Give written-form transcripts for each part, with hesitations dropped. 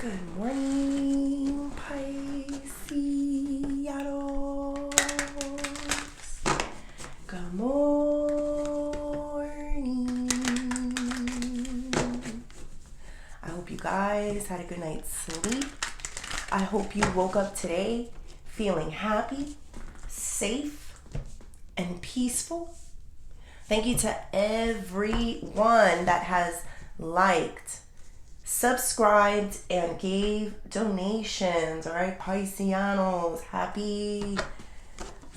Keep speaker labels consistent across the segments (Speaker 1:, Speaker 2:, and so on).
Speaker 1: Good morning, Pisces. Good morning. I hope you guys had a good night's sleep. I hope you woke up today feeling happy, safe, and peaceful. Thank you to everyone that has liked, subscribed, and gave donations. All right, Pisceanos, happy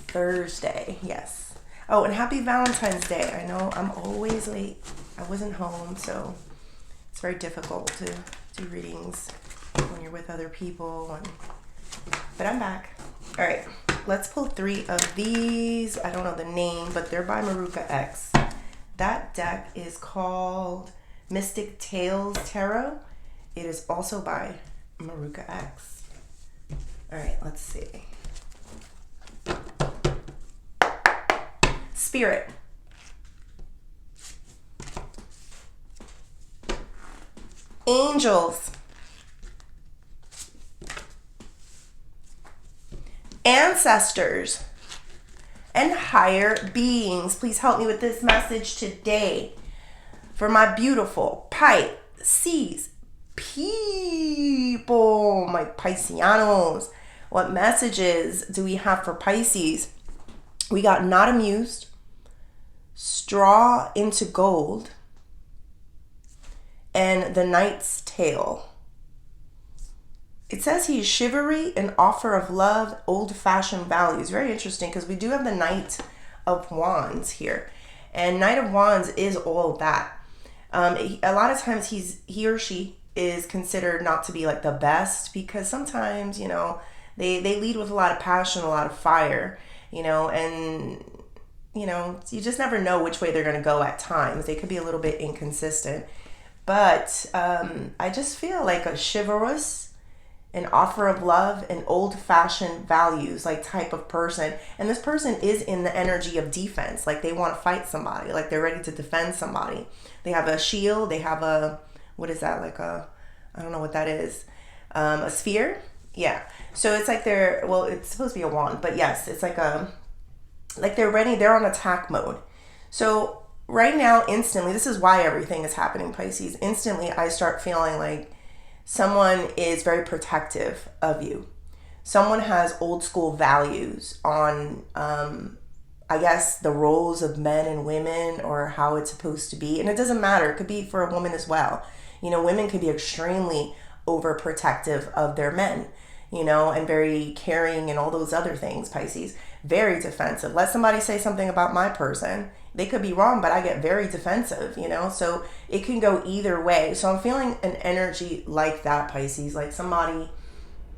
Speaker 1: Thursday. Yes. Oh, and happy Valentine's Day. I know I'm always late. I wasn't home, so it's very difficult to do readings when you're with other people. But I'm back. All right, let's pull 3 of these. I don't know the name, but they're by Maruka X. That deck is called Mystic Tales Tarot. It is also by Maruka X. All right, let's see. Spirit. Angels. Ancestors. And higher beings. Please help me with this message today. For my beautiful Pisces people, my Pisceanos. What messages do we have for Pisces? We got not amused, straw into gold, and the Knight's Tale. It says he's chivalry, an offer of love, old-fashioned values. Very interesting because we do have the Knight of Wands here. And Knight of Wands is all that. A lot of times he or she is considered not to be like the best because sometimes, they lead with a lot of passion, a lot of fire, and, you just never know which way they're going to go at times. They could be a little bit inconsistent. But I just feel like a chivalrous, an offer of love, an old-fashioned values like type of person. And this person is in the energy of defense. Like they want to fight somebody. Like they're ready to defend somebody. They have a shield. They have a, what is that? Like I don't know what that is. A sphere? Yeah. So it's like it's supposed to be a wand. But yes, it's like they're ready. They're on attack mode. So right now, instantly, this is why everything is happening, Pisces. Instantly, I start feeling like someone is very protective of you. Someone has old school values on, I guess, the roles of men and women or how it's supposed to be. And it doesn't matter. It could be for a woman as well. Women could be extremely overprotective of their men, and very caring and all those other things, Pisces. Very defensive. Let somebody say something about my person. They could be wrong, but I get very defensive, so it can go either way. So I'm feeling an energy like that, Pisces, like somebody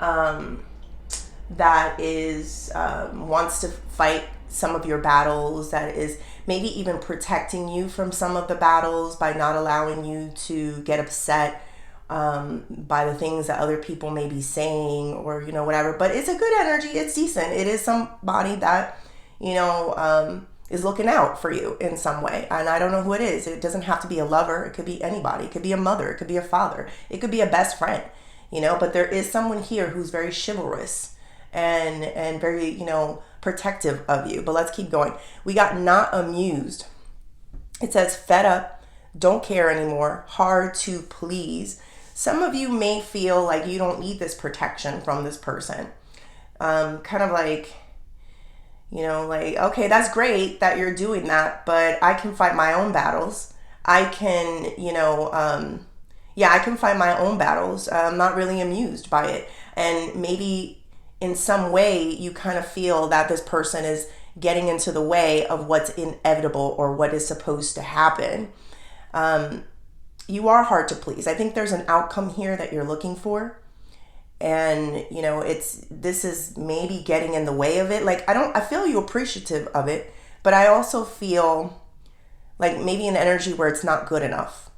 Speaker 1: that is wants to fight some of your battles, that is maybe even protecting you from some of the battles by not allowing you to get upset by the things that other people may be saying or, whatever. But it's a good energy. It's decent. It is somebody that, is looking out for you in some way. And I don't know who it is. It doesn't have to be a lover. It could be anybody. It could be a mother. It could be a father. It could be a best friend, but there is someone here who's very chivalrous and very, protective of you. But let's keep going. We got not amused. It says fed up, don't care anymore, hard to please. Some of you may feel like you don't need this protection from this person. Kind of like, okay, that's great that you're doing that, but I can fight my own battles. I can, I can fight my own battles. I'm not really amused by it. And maybe in some way you kind of feel that this person is getting into the way of what's inevitable or what is supposed to happen. You are hard to please. I think there's an outcome here that you're looking for. And, this is maybe getting in the way of it. Like, I feel you appreciative of it, but I also feel like maybe an energy where it's not good enough.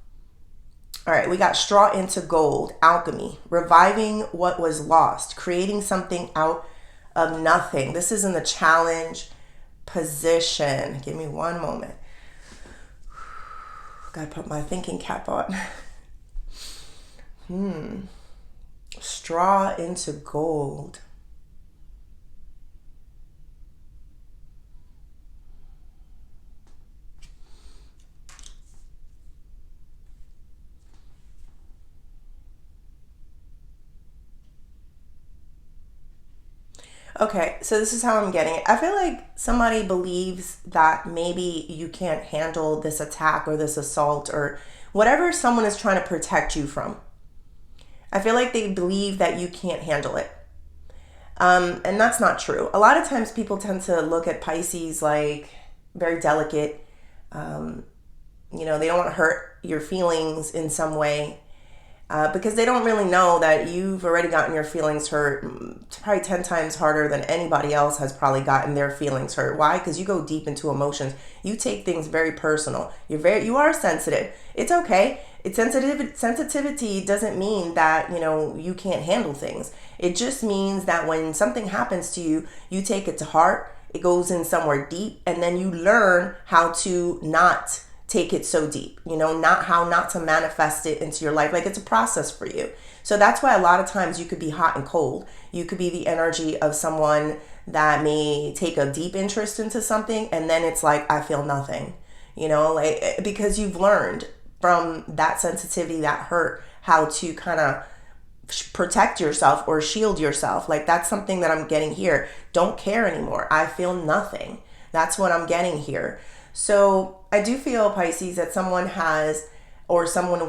Speaker 1: All right, we got straw into gold, alchemy, reviving what was lost, creating something out of nothing. This is in the challenge position. Give me one moment. Gotta put my thinking cap on. straw into gold. Okay, so this is how I'm getting it. I feel like somebody believes that maybe you can't handle this attack or this assault or whatever someone is trying to protect you from. I feel like they believe that you can't handle it. And that's not true. A lot of times people tend to look at Pisces like very delicate. They don't want to hurt your feelings in some way. Because they don't really know that you've already gotten your feelings hurt probably 10 times harder than anybody else has probably gotten their feelings hurt. Why? Because you go deep into emotions. You take things very personal. You are sensitive. It's okay. Sensitivity doesn't mean that, you can't handle things. It just means that when something happens to you, you take it to heart. It goes in somewhere deep, and then you learn how to not take it so deep, not to manifest it into your life. Like, it's a process for you. So that's why a lot of times you could be hot and cold. You could be the energy of someone that may take a deep interest into something, and then it's like, I feel nothing, because you've learned from that sensitivity, that hurt, how to kind of protect yourself or shield yourself. Like, that's something that I'm getting here. Don't care anymore. I feel nothing. That's what I'm getting here. So I do feel, Pisces, that someone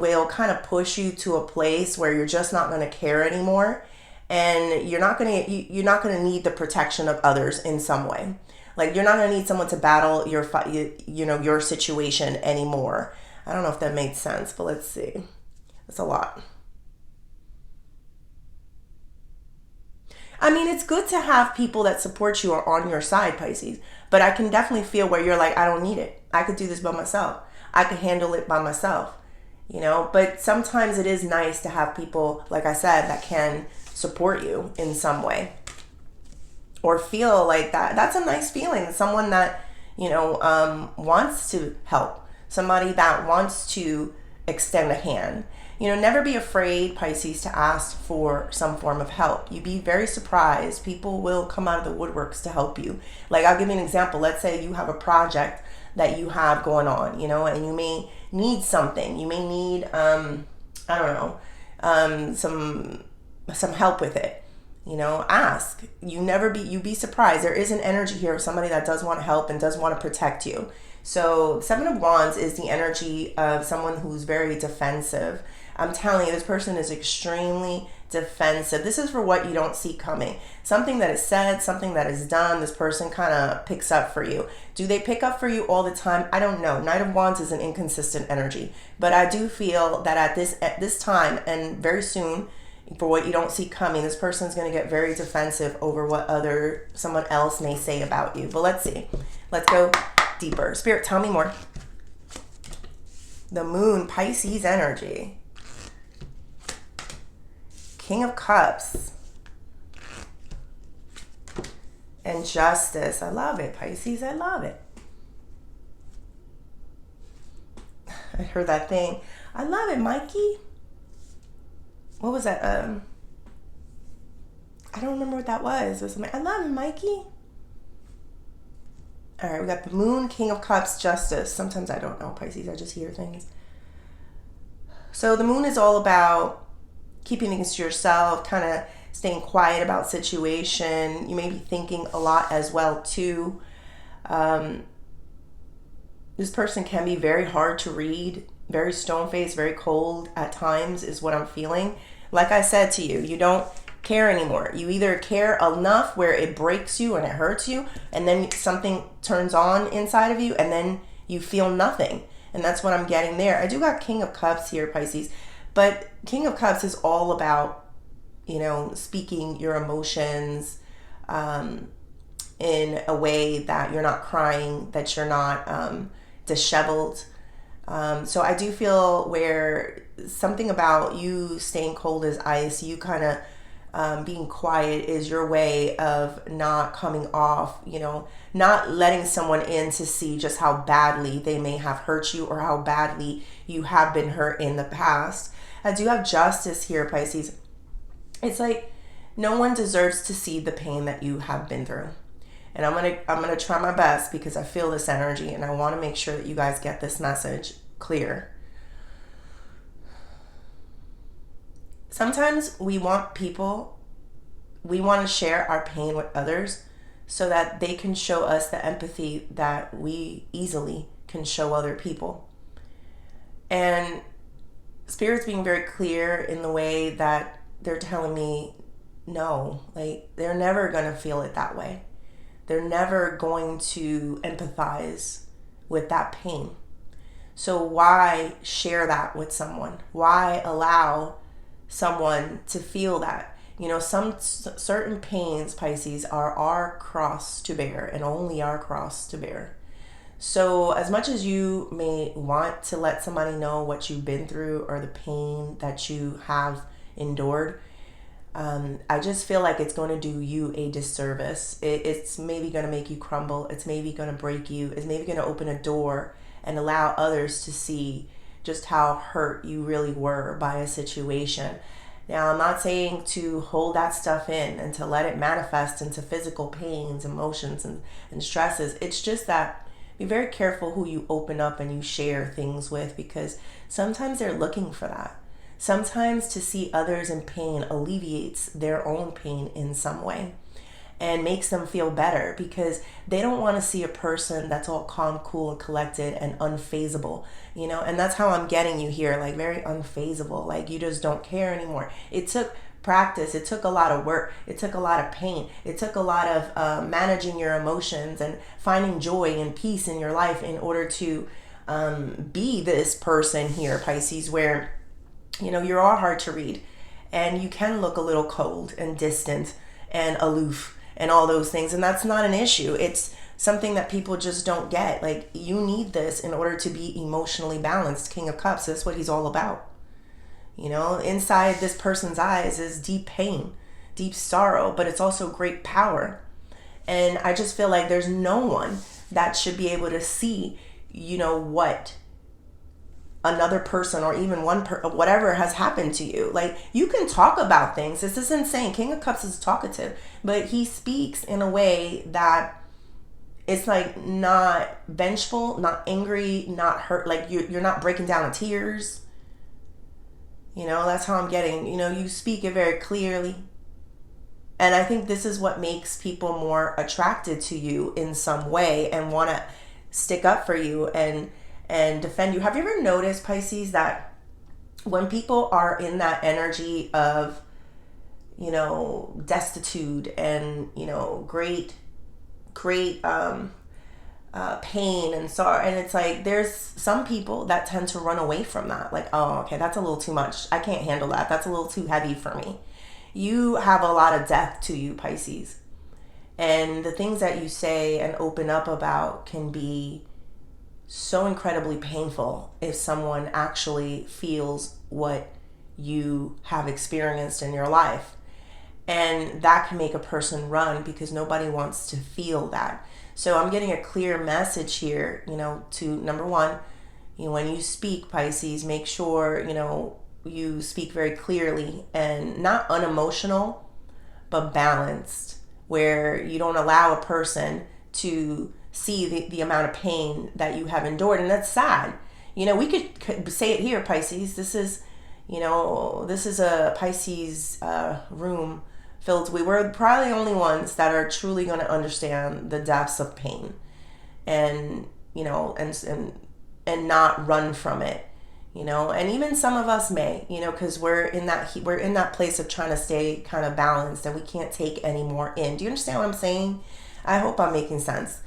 Speaker 1: will kind of push you to a place where you're just not going to care anymore, and you're not going to need the protection of others in some way. Like, you're not going to need someone to battle your situation anymore. I don't know if that made sense, but let's see. That's a lot. I mean, it's good to have people that support you or on your side, Pisces. But I can definitely feel where you're like, I don't need it. I could do this by myself. I could handle it by myself. But sometimes it is nice to have people, like I said, that can support you in some way. Or feel like that. That's a nice feeling. Someone that, wants to help. Somebody that wants to extend a hand. Never be afraid, Pisces, to ask for some form of help. You'd be very surprised. People will come out of the woodworks to help you. Like, I'll give you an example. Let's say you have a project that you have going on, and you may need something. You may need, some help with it. Ask. You'd be surprised. There is an energy here of somebody that does want to help and does want to protect you. So 7 of Wands is the energy of someone who's very defensive. I'm telling you, this person is extremely defensive. This is for what you don't see coming. Something that is said, something that is done, this person kind of picks up for you. Do they pick up for you all the time? I don't know. Knight of Wands is an inconsistent energy. But I do feel that at this time and very soon, for what you don't see coming, this person is going to get very defensive over what someone else may say about you. But let's see. Let's go deeper. Spirit, tell me more. The Moon, Pisces energy. King of Cups. And Justice. I love it, Pisces. I love it. I heard that thing. I love it, Mikey. What was that? I don't remember what that was. It was something. I love it, Mikey. All right, we got the Moon, King of Cups, Justice. Sometimes I don't know, Pisces. I just hear things. So the Moon is all about keeping things to yourself, kind of staying quiet about situation. You may be thinking a lot as well, too. This person can be very hard to read, very stone-faced, very cold at times is what I'm feeling. Like I said to you, you don't care anymore. You either care enough where it breaks you and it hurts you, and then something turns on inside of you, and then you feel nothing. And that's what I'm getting there. I do got King of Cups here, Pisces. But King of Cups is all about, speaking your emotions in a way that you're not crying, that you're not disheveled. So I do feel where something about you staying cold as ice, you kind of being quiet is your way of not coming off, not letting someone in to see just how badly they may have hurt you or how badly you have been hurt in the past. I do have Justice here, Pisces. It's like no one deserves to see the pain that you have been through. And I'm gonna try my best because I feel this energy and I want to make sure that you guys get this message clear. Sometimes we want to share our pain with others so that they can show us the empathy that we easily can show other people. And Spirit's being very clear in the way that they're telling me, no, like they're never going to feel it that way. They're never going to empathize with that pain. So why share that with someone? Why allow someone to feel that? You know, some certain pains, Pisces, are our cross to bear and only our cross to bear. So as much as you may want to let somebody know what you've been through or the pain that you have endured, I just feel like it's going to do you a disservice. It's maybe going to make you crumble. It's maybe going to break you. It's maybe going to open a door and allow others to see just how hurt you really were by a situation. Now, I'm not saying to hold that stuff in and to let it manifest into physical pains, emotions, and stresses. It's just that be very careful who you open up and you share things with, because sometimes they're looking for that. Sometimes to see others in pain alleviates their own pain in some way and makes them feel better, because they don't want to see a person that's all calm, cool, and collected and unfazable, you know. And that's how I'm getting you here, like very unfazable, like you just don't care anymore. It took practice. It took a lot of work. It took a lot of pain. It took a lot of managing your emotions and finding joy and peace in your life in order to be this person here, Pisces, where, you know, you're all hard to read and you can look a little cold and distant and aloof and all those things. And that's not an issue. It's something that people just don't get. Like, you need this in order to be emotionally balanced. King of Cups, that's what he's all about. You know, inside this person's eyes is deep pain, deep sorrow, but it's also great power. And I just feel like there's no one that should be able to see, you know, what another person or even whatever has happened to you. Like, you can talk about things. This is insane. King of Cups is talkative, but he speaks in a way that it's like not vengeful, not angry, not hurt. Like you're not breaking down in tears. You know, that's how I'm getting, you know, you speak it very clearly. And I think this is what makes people more attracted to you in some way and want to stick up for you and defend you. Have you ever noticed, Pisces, that when people are in that energy of, you know, destitute and, you know, great pain and sorrow, and it's like there's some people that tend to run away from that, like, oh, okay, that's a little too much, I can't handle that, that's a little too heavy for me. You have a lot of depth to you, Pisces, and the things that you say and open up about can be so incredibly painful if someone actually feels what you have experienced in your life. And that can make a person run because nobody wants to feel that. So I'm getting a clear message here, you know, to number one, you know, when you speak, Pisces, make sure, you know, you speak very clearly and not unemotional, but balanced, where you don't allow a person to see the amount of pain that you have endured. And that's sad. You know, we could say it here, Pisces. This is, you know, this is a Pisces room filled. We're probably the only ones that are truly going to understand the depths of pain, and, you know, and not run from it, you know. And even some of us may, you know, because we're in that place of trying to stay kind of balanced, and we can't take any more in. Do you understand what I'm saying? I hope I'm making sense.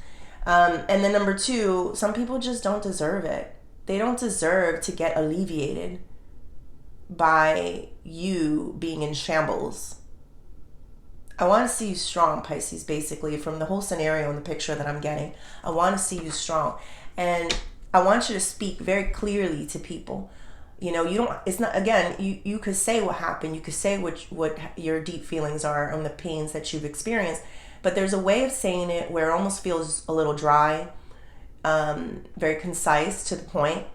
Speaker 1: And then number two, some people just don't deserve it. They don't deserve to get alleviated by you being in shambles. I want to see you strong, Pisces, basically, from the whole scenario and the picture that I'm getting. I want to see you strong. And I want you to speak very clearly to people. You know, you don't, it's not, again, you could say what happened. You could say what your deep feelings are on the pains that you've experienced. But there's a way of saying it where it almost feels a little dry, very concise, to the point,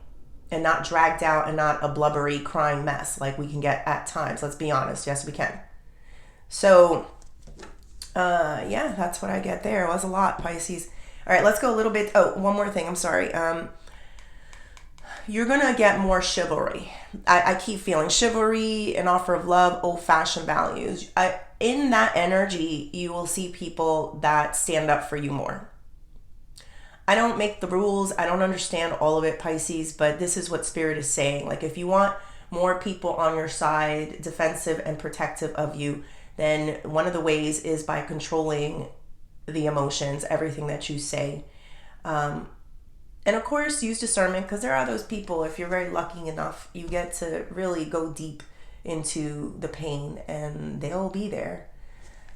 Speaker 1: and not dragged out and not a blubbery crying mess like we can get at times. Let's be honest. Yes, we can. So, yeah, that's what I get there. It was a lot, Pisces. All right, let's go a little bit. Oh, one more thing. I'm sorry. You're going to get more chivalry. I keep feeling chivalry, an offer of love, old-fashioned values. In that energy, you will see people that stand up for you more. I don't make the rules. I don't understand all of it, Pisces, but this is what Spirit is saying. Like, if you want more people on your side, defensive and protective of you, then one of the ways is by controlling the emotions, everything that you say. And of course, use discernment, because there are those people, if you're very lucky enough, you get to really go deep into the pain, and they'll be there.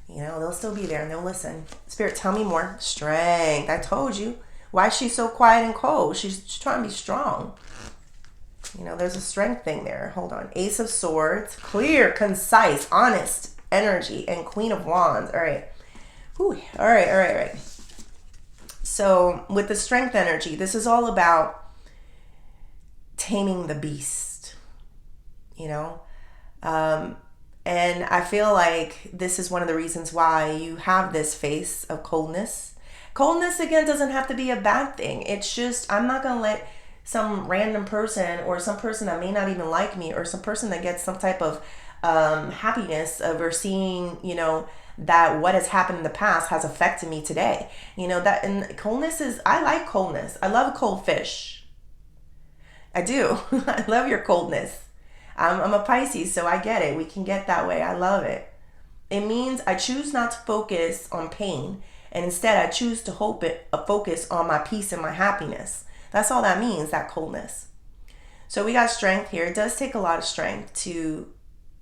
Speaker 1: They'll still be there and they'll listen. Spirit, tell me more. Strength. I told you. Why is she so quiet and cold? She's trying to be strong. There's a strength thing there. Hold on. Ace of Swords. Clear, concise, honest energy. And Queen of Wands. All right. Whew. All right. So with the strength energy, this is all about taming the beast. And I feel like this is one of the reasons why you have this face of coldness. Coldness, again, doesn't have to be a bad thing. It's just, I'm not going to let some random person, or some person that may not even like me, or some person that gets some type of happiness over seeing, that what has happened in the past has affected me today. And coldness is, I like coldness. I love a cold fish. I do. I love your coldness. I'm a Pisces, so I get it. We can get that way. I love it. It means I choose not to focus on pain, and instead I choose to focus on my peace and my happiness. That's all that means, that coldness. So we got strength here. It does take a lot of strength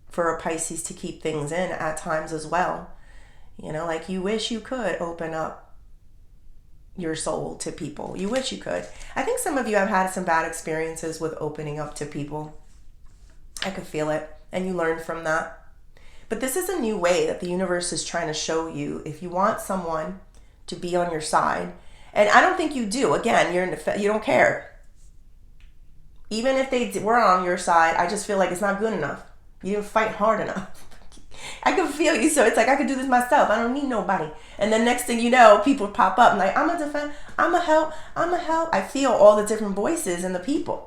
Speaker 1: for a Pisces to keep things in at times as well. Like you wish you could open up your soul to people. You wish you could. I think some of you have had some bad experiences with opening up to people. I could feel it, and you learn from that. But this is a new way that the universe is trying to show you. If you want someone to be on your side, and I don't think you do. Again, you don't care. Even if they were on your side, I just feel like it's not good enough. You didn't fight hard enough. I can feel you, so it's like I could do this myself. I don't need nobody. And then next thing you know, people pop up and like, I'm a defend, I'm a help. I feel all the different voices in the people.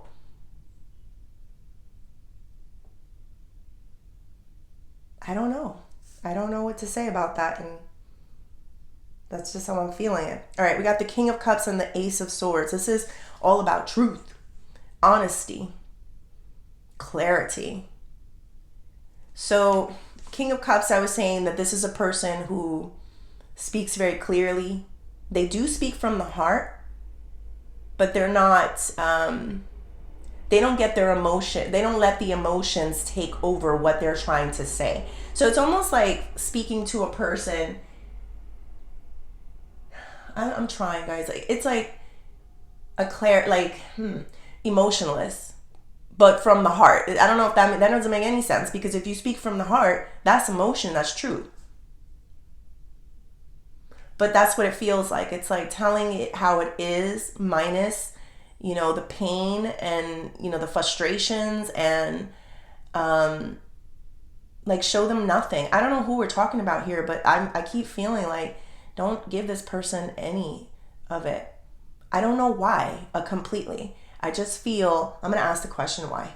Speaker 1: I don't know. I don't know what to say about that, and that's just how I'm feeling it. All right, we got the King of Cups and the Ace of Swords. This is all about truth, honesty, clarity. So, King of Cups, I was saying that this is a person who speaks very clearly. They do speak from the heart, but they're not... they don't get their emotion. They don't let the emotions take over what they're trying to say. So it's almost like speaking to a person. I'm trying, guys. It's like emotionless, but from the heart. I don't know if that doesn't make any sense, because if you speak from the heart, that's emotion, that's truth. But that's what it feels like. It's like telling it how it is, minus the pain and, the frustrations, and, show them nothing. I don't know who we're talking about here, but I keep feeling like, don't give this person any of it. I don't know why, completely. I just feel, I'm going to ask the question why.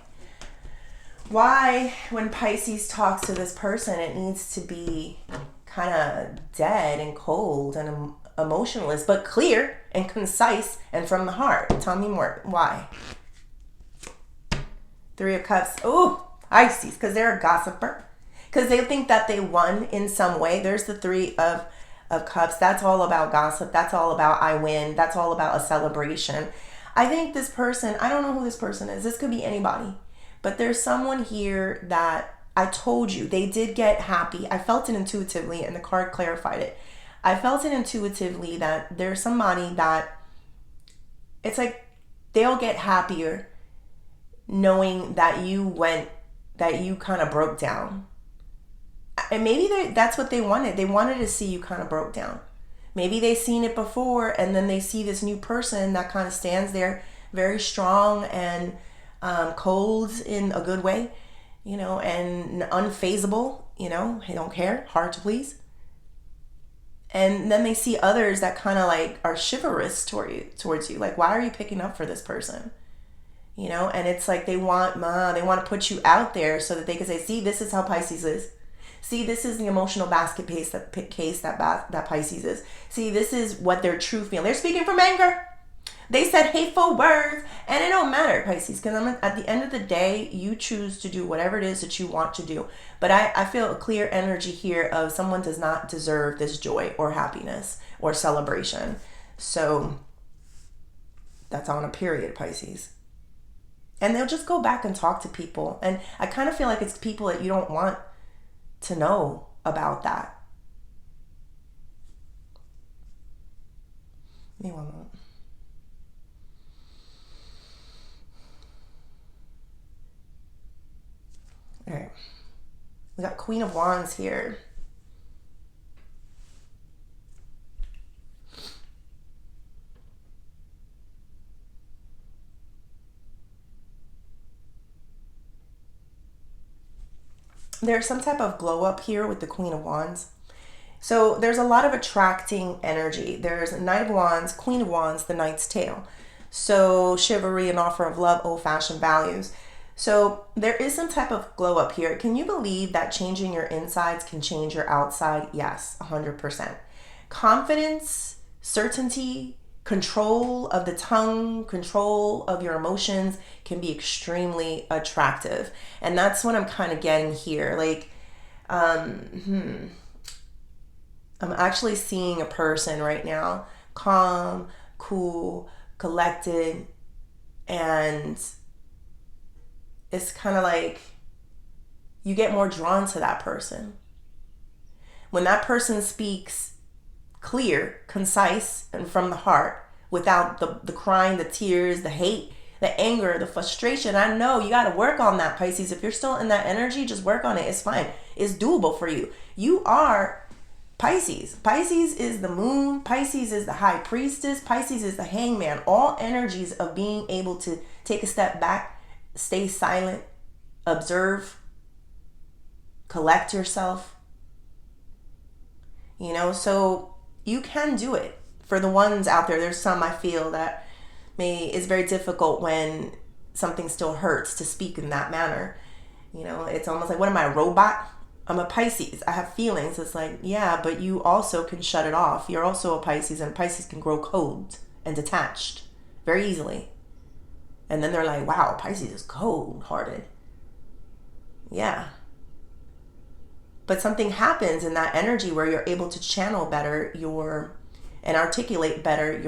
Speaker 1: Why, when Pisces talks to this person, it needs to be kind of dead and cold and emotionless, but clear and concise and from the heart. Tell me more. Why? Three of Cups. Oh, Pisces, because they're a gossiper. Because they think that they won in some way. There's the Three of Cups. That's all about gossip. That's all about I win. That's all about a celebration. I think this person, I don't know who this person is. This could be anybody. But there's someone here that I told you, they did get happy. I felt it intuitively, and the card clarified it. I felt it intuitively that there's somebody that it's like they'll get happier knowing that you kind of broke down. And maybe that's what they wanted. They wanted to see you kind of broke down. Maybe they've seen it before, and then they see this new person that kind of stands there very strong and cold in a good way, and unfazable. you know, they don't care, hard to please. And then they see others that kind of like are chivalrous towards you. Like, why are you picking up for this person? You know, and it's like they want to put you out there so that they can say, see, this is how Pisces is. See, this is the emotional basket case that Pisces is. See, this is what their true feeling. They're speaking from anger. They said hateful words, and it don't matter, Pisces, because at the end of the day, you choose to do whatever it is that you want to do. But I feel a clear energy here of someone does not deserve this joy or happiness or celebration. So that's on a period, Pisces. And they'll just go back and talk to people. And I kind of feel like it's people that you don't want to know about that. Give me one moment. All right. We got Queen of Wands here. There's some type of glow up here with the Queen of Wands. So there's a lot of attracting energy. There's Knight of Wands, Queen of Wands, the Knight's Tale. So chivalry and offer of love, old-fashioned values. So there is some type of glow up here. Can you believe that changing your insides can change your outside? Yes, 100%. Confidence, certainty, control of the tongue, control of your emotions can be extremely attractive. And that's what I'm kind of getting here. Like, I'm actually seeing a person right now, calm, cool, collected, and it's kind of like you get more drawn to that person. When that person speaks clear, concise, and from the heart, without the crying, the tears, the hate, the anger, the frustration. I know you got to work on that, Pisces. If you're still in that energy, just work on it. It's fine. It's doable for you. You are Pisces. Pisces is the moon. Pisces is the high priestess. Pisces is the hangman. All energies of being able to take a step back, stay silent, observe, collect yourself. You know, so you can do it. For the ones out there, there's some I feel that it's very difficult when something still hurts to speak in that manner. You know, it's almost like, what am I, a robot? I'm a Pisces. I have feelings. It's like, yeah, but you also can shut it off. You're also a Pisces, and Pisces can grow cold and detached very easily. And then they're like, wow, Pisces is cold-hearted. Yeah. But something happens in that energy where you're able to channel better and articulate better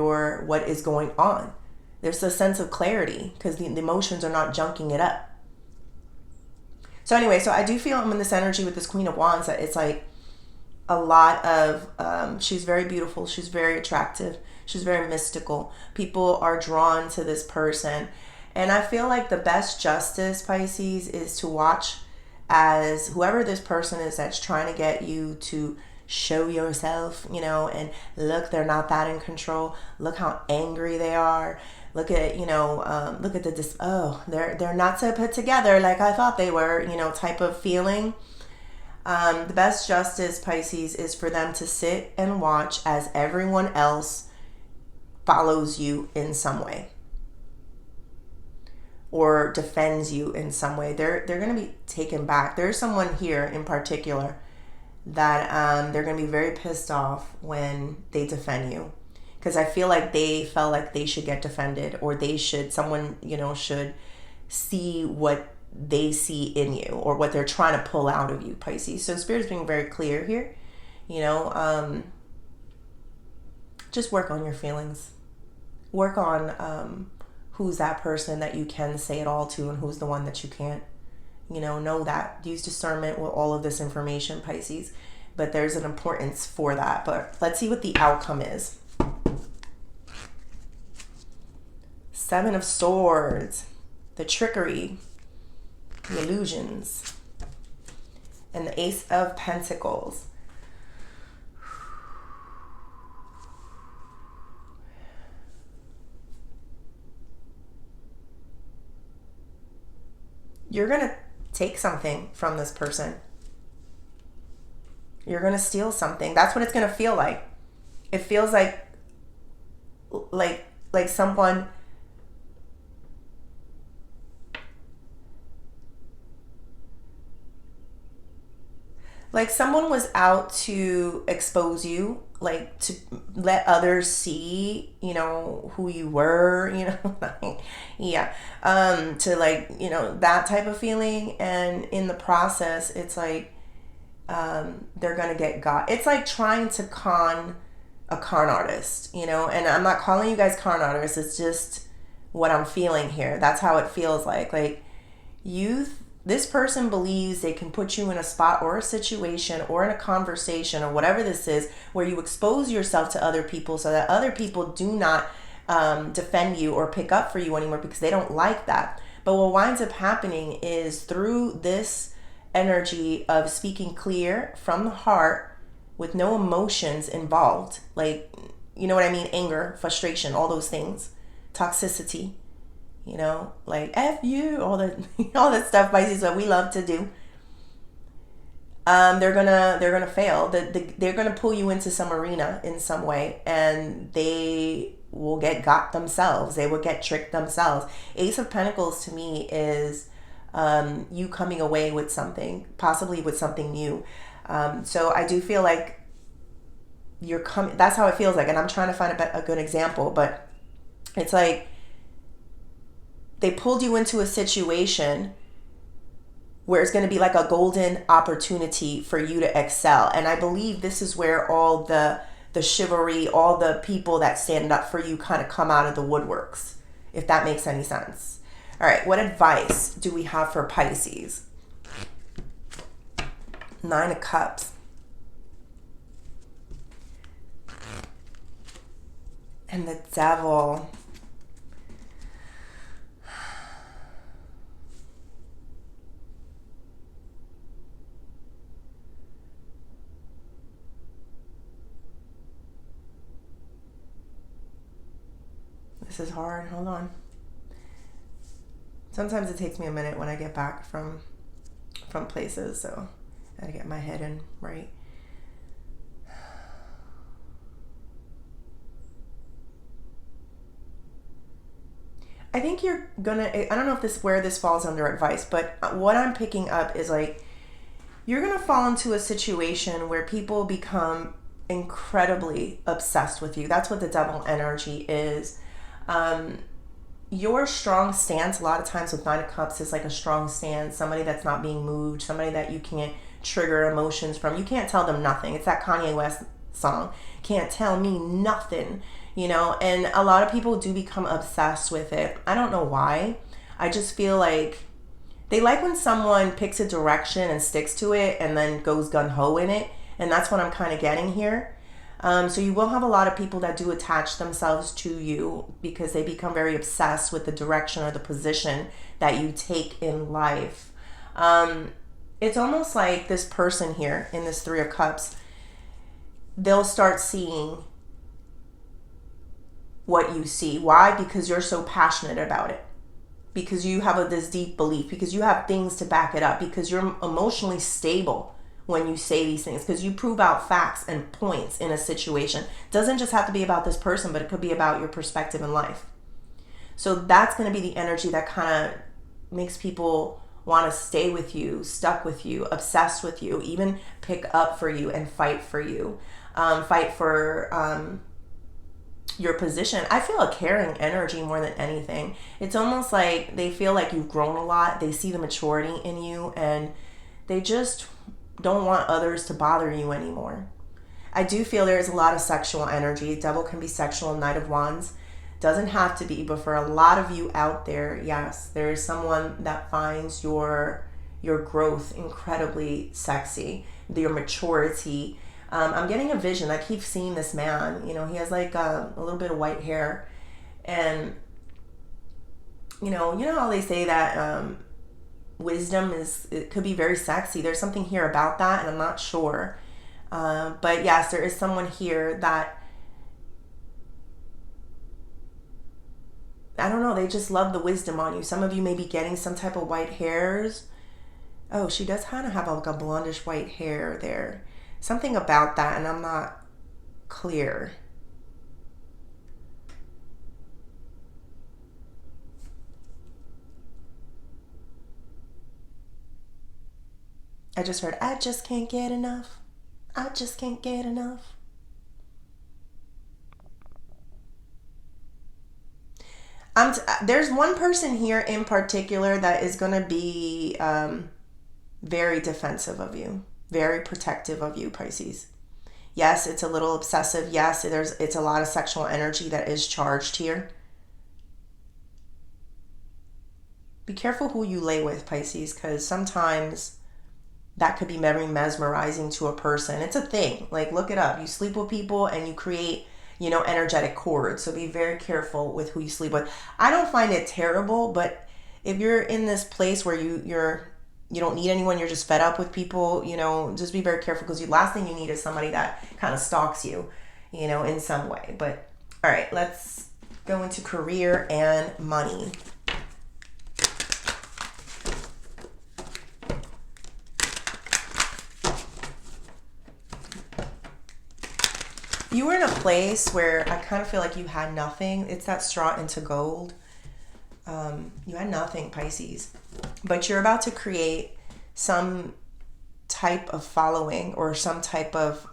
Speaker 1: what is going on. There's a sense of clarity because the emotions are not junking it up. So anyway, so I do feel I'm in this energy with this Queen of Wands that it's like a lot of, she's very beautiful. She's very attractive. She's very mystical. People are drawn to this person. And I feel like the best justice, Pisces, is to watch as whoever this person is that's trying to get you to show yourself, you know, and look, they're not that in control. Look how angry they are. Look at, you know, look at they're not so put together like I thought they were, you know, type of feeling. The best justice, Pisces, is for them to sit and watch as everyone else follows you in some way or defends you in some way. They're going to be taken back. There's someone here in particular that they're going to be very pissed off when they defend you. Because I feel like they felt like they should get defended, or someone, you know, should see what they see in you or what they're trying to pull out of you, Pisces. So Spirit's being very clear here. You know, just work on your feelings. Work on who's that person that you can say it all to and who's the one that you can't. You know that. Use discernment with all of this information, Pisces. But there's an importance for that. But let's see what the outcome is. Seven of Swords, the trickery, the illusions, and the Ace of Pentacles. You're going to take something from this person. You're going to steal something. That's what it's going to feel like. It feels like someone, like someone was out to expose you, like to let others see, who you were, like, yeah, to, like, that type of feeling. And in the process, it's like, they're gonna get got. It's like trying to con a con artist, and I'm not calling you guys con artists. It's just what I'm feeling here. That's how it feels like this person believes they can put you in a spot or a situation or in a conversation or whatever this is, where you expose yourself to other people so that other people do not defend you or pick up for you anymore, because they don't like that. But what winds up happening is, through this energy of speaking clear from the heart with no emotions involved, like, you know what I mean? Anger, frustration, all those things, toxicity, like F you, all that stuff, Pisces, that we love to do. They're gonna fail. They're gonna pull you into some arena in some way, and they will get got themselves. They will get tricked themselves. Ace of Pentacles to me is you coming away with something, possibly with something new. So I do feel like you're coming. That's how it feels like, and I'm trying to find a good example, but it's like they pulled you into a situation where it's going to be like a golden opportunity for you to excel. And I believe this is where all the chivalry, all the people that stand up for you kind of come out of the woodworks, if that makes any sense. All right, what advice do we have for Pisces? 9 of Cups. And the Devil. This is hard. Hold on. Sometimes it takes me a minute when I get back from places, so I gotta get my head in right. I think you're gonna, I don't know if where this falls under advice, but what I'm picking up is like, you're gonna fall into a situation where people become incredibly obsessed with you. That's what the Devil energy is. Your strong stance, a lot of times with 9 of Cups, is like a strong stance, somebody that's not being moved, somebody that you can't trigger emotions from. You can't tell them nothing. It's that Kanye West song, can't tell me nothing, and a lot of people do become obsessed with it. I don't know why. I just feel like they like when someone picks a direction and sticks to it and then goes gun-ho in it, and that's what I'm kind of getting here. So you will have a lot of people that do attach themselves to you because they become very obsessed with the direction or the position that you take in life. It's almost like this person here in this 3 of Cups, they'll start seeing what you see. Why? Because you're so passionate about it. Because you have this deep belief. Because you have things to back it up. Because you're emotionally stable when you say these things, because you prove out facts and points in a situation. It doesn't just have to be about this person, but it could be about your perspective in life. So that's going to be the energy that kind of makes people want to stay with you, stuck with you, obsessed with you, even pick up for you and fight for you, fight for your position. I feel a caring energy more than anything. It's almost like they feel like you've grown a lot. They see the maturity in you, and they just don't want others to bother you anymore. I do feel there's a lot of sexual energy. Devil can be sexual, Knight of Wands. Doesn't have to be, but for a lot of you out there, yes, there is someone that finds your growth incredibly sexy, your maturity. I'm getting a vision. I keep seeing this man. He has like a little bit of white hair, and you know how they say that wisdom it could be very sexy. There's something here about that, and I'm not sure. But yes, there is someone here that, I don't know, they just love the wisdom on you. Some of you may be getting some type of white hairs. Oh, she does kind of have like a blondish white hair there. Something about that, and I'm not clear. I just heard, I just can't get enough. I just can't get enough. There's one person here in particular that is going to be very defensive of you, very protective of you, Pisces. Yes, it's a little obsessive. Yes, it's a lot of sexual energy that is charged here. Be careful who you lay with, Pisces, because sometimes that could be very mesmerizing to a person. It's a thing. Like, look it up. You sleep with people and you create, energetic cords. So be very careful with who you sleep with. I don't find it terrible, but if you're in this place where you don't need anyone, you're just fed up with people, just be very careful, because the last thing you need is somebody that kind of stalks you, in some way. But all right, let's go into career and money. You were in a place where I kind of feel like you had nothing. It's that straw into gold. You had nothing, Pisces. But you're about to create some type of following, or some type of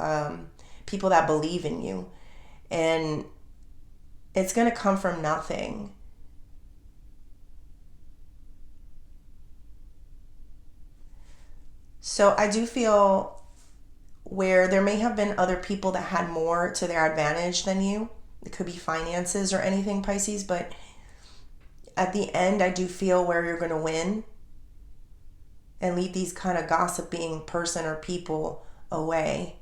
Speaker 1: people that believe in you. And it's going to come from nothing. So I do feel where there may have been other people that had more to their advantage than you. It could be finances or anything, Pisces, but at the end, I do feel where you're going to win and leave these kind of gossiping person or people away.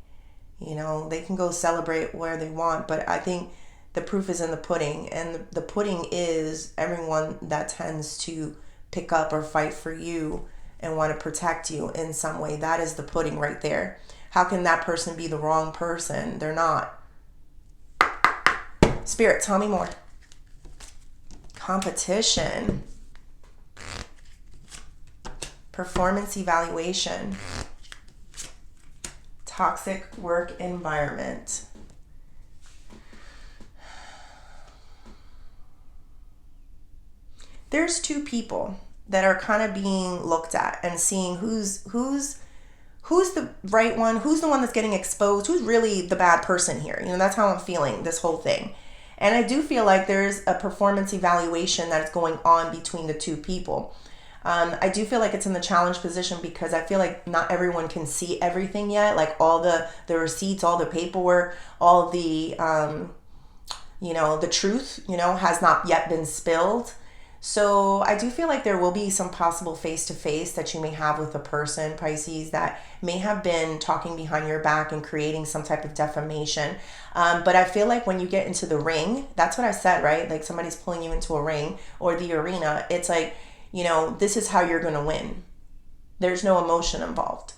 Speaker 1: They can go celebrate where they want, but I think the proof is in the pudding, and the pudding is everyone that tends to pick up or fight for you and want to protect you in some way. That is the pudding right there. How can that person be the wrong person? They're not. Spirit, tell me more. Competition. Performance evaluation. Toxic work environment. There's two people that are kind of being looked at and seeing who's the right one, who's the one that's getting exposed, who's really the bad person here. That's how I'm feeling this whole thing. And I do feel like there's a performance evaluation that's going on between the two people. I do feel like it's in the challenge position, because I feel like not everyone can see everything yet. Like all the receipts, all the paperwork, all the, the truth, has not yet been spilled. So I do feel like there will be some possible face-to-face that you may have with a person, Pisces, that may have been talking behind your back and creating some type of defamation. But I feel like when you get into the ring, that's what I said, right? Like somebody's pulling you into a ring or the arena. It's like, this is how you're going to win. There's no emotion involved.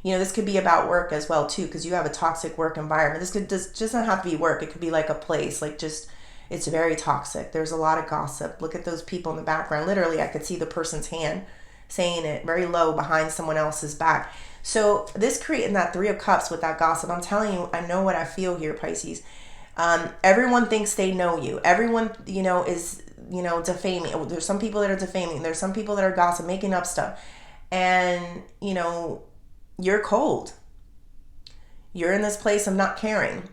Speaker 1: This could be about work as well, too, because you have a toxic work environment. This doesn't have to be work. It could be like a place, like just... It's very toxic. There's a lot of gossip. Look at those people in the background. Literally, I could see the person's hand saying it very low behind someone else's back. So this creating that Three of Cups with that gossip, I'm telling you, I know what I feel here, Pisces. Everyone thinks they know you. Everyone, is, defaming. There's some people that are defaming. There's some people that are gossip, making up stuff. And, you're cold. You're in this place of not caring.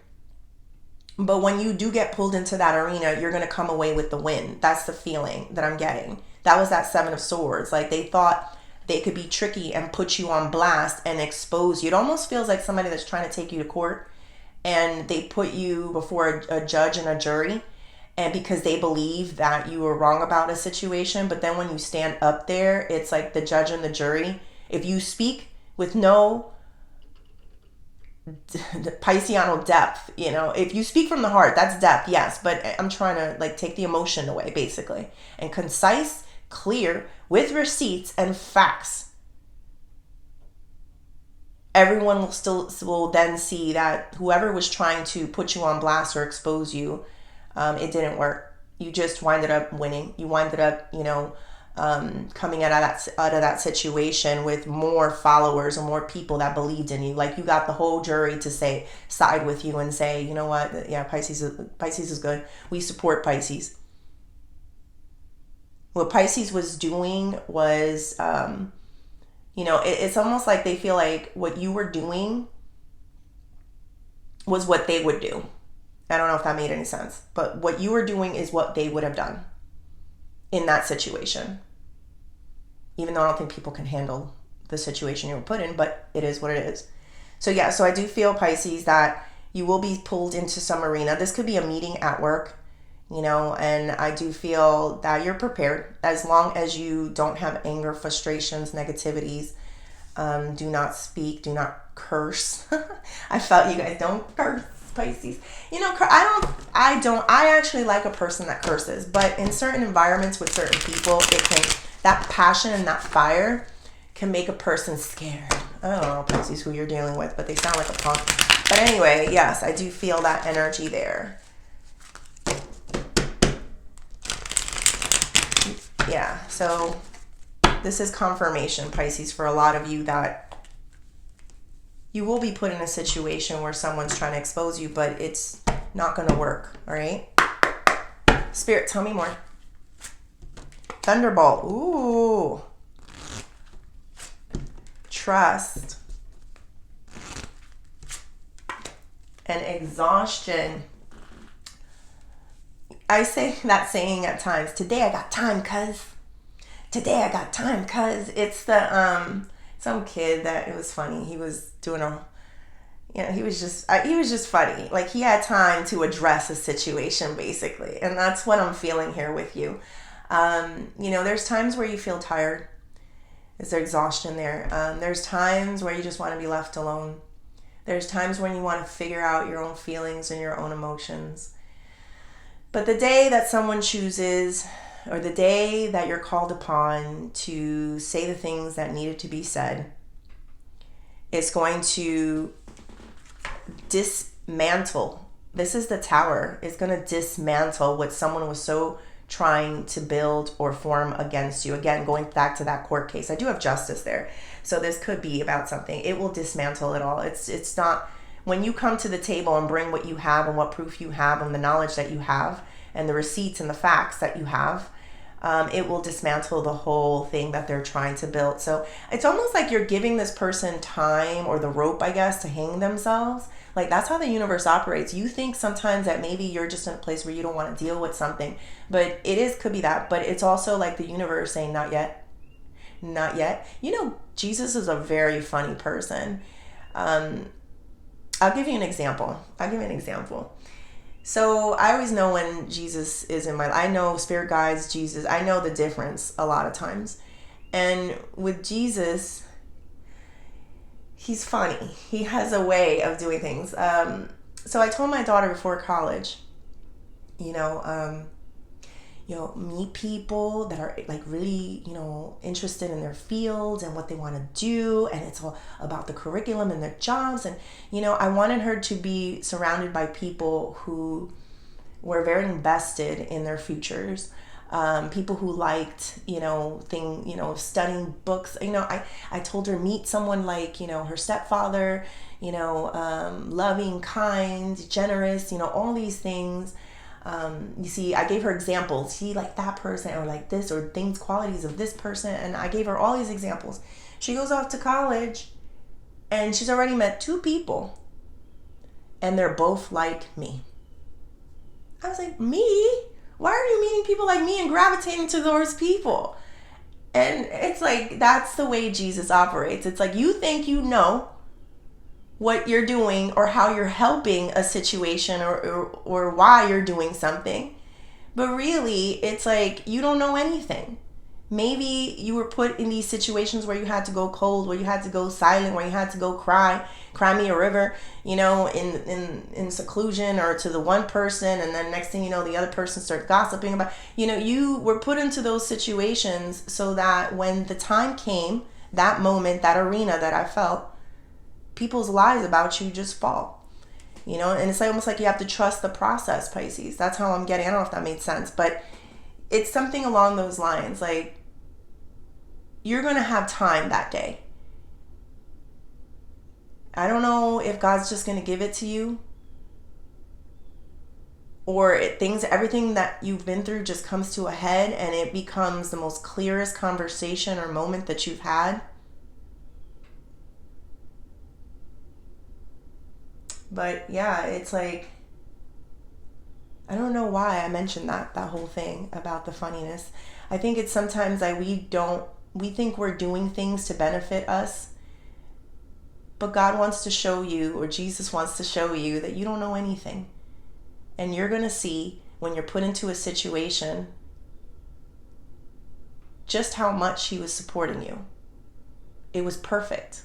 Speaker 1: But when you do get pulled into that arena, you're going to come away with the win. That's the feeling that I'm getting. That was that Seven of Swords. Like they thought they could be tricky and put you on blast and expose you. It almost feels like somebody that's trying to take you to court, and they put you before a judge and a jury, and because they believe that you were wrong about a situation. But then when you stand up there, it's like the judge and the jury. If you speak with no Pisceano depth, if you speak from the heart, that's depth, yes, but I'm trying to like take the emotion away, basically, and concise, clear, with receipts and facts. Everyone will then see that whoever was trying to put you on blast or expose you, it didn't work. You just winded up winning. You winded up, coming out of that situation with more followers and more people that believed in you. Like you got the whole jury to side with you and say, you know what, yeah, Pisces is good. We support Pisces. What Pisces was doing was, it's almost like they feel like what you were doing was what they would do. I don't know if that made any sense, but what you were doing is what they would have done in that situation. Even though I don't think people can handle the situation you were put in, but it is what it is. So yeah, so I do feel, Pisces, that you will be pulled into some arena. This could be a meeting at work, and I do feel that you're prepared as long as you don't have anger, frustrations, negativities. Do not speak, do not curse. I felt you guys don't curse, Pisces. I actually like a person that curses, but in certain environments with certain people, that passion and that fire can make a person scared. I don't know, Pisces, who you're dealing with, but they sound like a punk. But anyway, yes, I do feel that energy there. Yeah, so this is confirmation, Pisces, for a lot of you that you will be put in a situation where someone's trying to expose you, but it's not going to work, all right? Spirit, tell me more. Thunderbolt. Ooh. Trust. And exhaustion. I say that saying at times, today I got time, cuz. Today I got time, cuz. It's the, some kid that, it was funny. He was doing he was just funny. Like he had time to address a situation, basically. And that's what I'm feeling here with you. There's times where you feel tired. Is there exhaustion there? There's times where you just want to be left alone. There's times when you want to figure out your own feelings and your own emotions. But the day that someone chooses, or the day that you're called upon to say the things that needed to be said, is going to dismantle. This is the Tower. It's going to dismantle what someone was so trying to build or form against you. Again, going back to that court case, I do have justice there. So this could be about something. It will dismantle it all. It's not, when you come to the table and bring what you have and what proof you have and the knowledge that you have and the receipts and the facts that you have, it will dismantle the whole thing that they're trying to build. So it's almost like you're giving this person time, or the rope, I guess, to hang themselves. Like that's how the universe operates. You think sometimes that maybe you're just in a place where you don't want to deal with something, but could be that. But it's also like the universe saying, not yet, not yet. Jesus is a very funny person. I'll give you an example. So I always know when Jesus is in my life. I know spirit guides, Jesus. I know the difference a lot of times. And with Jesus, he's funny. He has a way of doing things. So I told my daughter before college, meet people that are like really, interested in their field and what they want to do. And it's all about the curriculum and their jobs. And, I wanted her to be surrounded by people who were very invested in their futures. People who liked, studying books. I told her, meet someone like, her stepfather, loving, kind, generous, all these things. You see, I gave her examples. See, like that person, or like this, or things, qualities of this person. And I gave her all these examples. She goes off to college and she's already met 2 people and they're both like me. I was like, me? Why are you meeting people like me and gravitating to those people? And it's like, that's the way Jesus operates. It's like, you think you know what you're doing or how you're helping a situation or why you're doing something. But really, it's like you don't know anything. Maybe you were put in these situations where you had to go cold, where you had to go silent, where you had to go cry me a river, in seclusion, or to the one person, and then next thing you know, the other person started gossiping about, you were put into those situations so that when the time came, that moment, that arena that I felt, people's lies about you just fall. And it's like almost like you have to trust the process, Pisces. That's how I'm getting. I don't know if that made sense, but it's something along those lines. Like, you're going to have time that day. I don't know if God's just going to give it to you, or everything that you've been through just comes to a head and it becomes the most clearest conversation or moment that you've had. But yeah, it's like, I don't know why I mentioned that whole thing about the funniness. I think it's sometimes like we think we're doing things to benefit us, but God wants to show you, or Jesus wants to show you, that you don't know anything. And you're going to see when you're put into a situation just how much he was supporting you. It was perfect.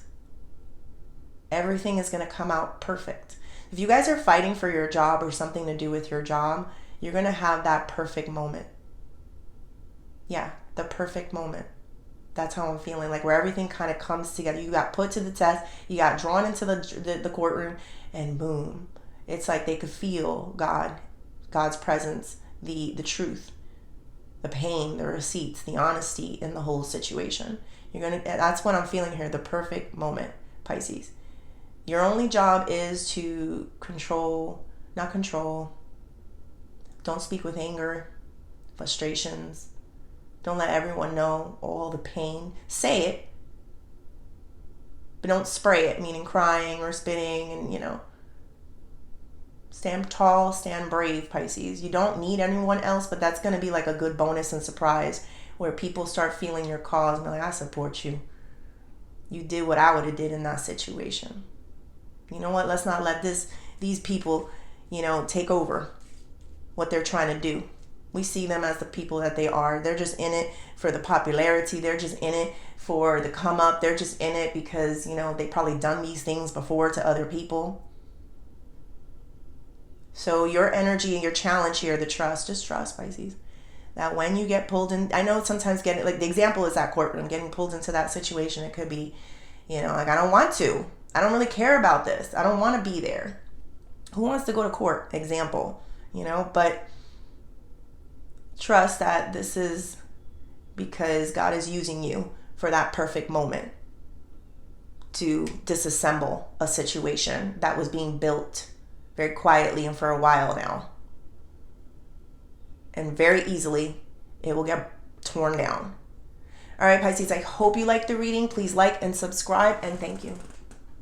Speaker 1: Everything is going to come out perfect. If you guys are fighting for your job or something to do with your job, you're going to have that perfect moment. Yeah, the perfect moment. That's how I'm feeling, like where everything kind of comes together. You got put to the test, you got drawn into the courtroom, and boom. It's like they could feel God's presence, the truth, the pain, the receipts, the honesty in the whole situation. That's what I'm feeling here, the perfect moment, Pisces. Your only job is to not control. Don't speak with anger, frustrations. Don't let everyone know all the pain. Say it, but don't spray it, meaning crying or spitting, and stand tall, stand brave, Pisces. You don't need anyone else, but that's going to be like a good bonus and surprise where people start feeling your cause and be like, I support you. You did what I would have did in that situation. You know what? Let's not let these people, take over what they're trying to do. We see them as the people that they are. They're just in it for the popularity. They're just in it for the come up. They're just in it because, they probably done these things before to other people. So your energy and your challenge here, just trust, Pisces. That when you get pulled in, I know sometimes like the example is that courtroom, getting pulled into that situation. It could be, like, I don't want to. I don't really care about this. I don't want to be there. Who wants to go to court? Example, but trust that this is because God is using you for that perfect moment to disassemble a situation that was being built very quietly and for a while now. And very easily, it will get torn down. All right, Pisces, I hope you liked the reading. Please like and subscribe, and thank you.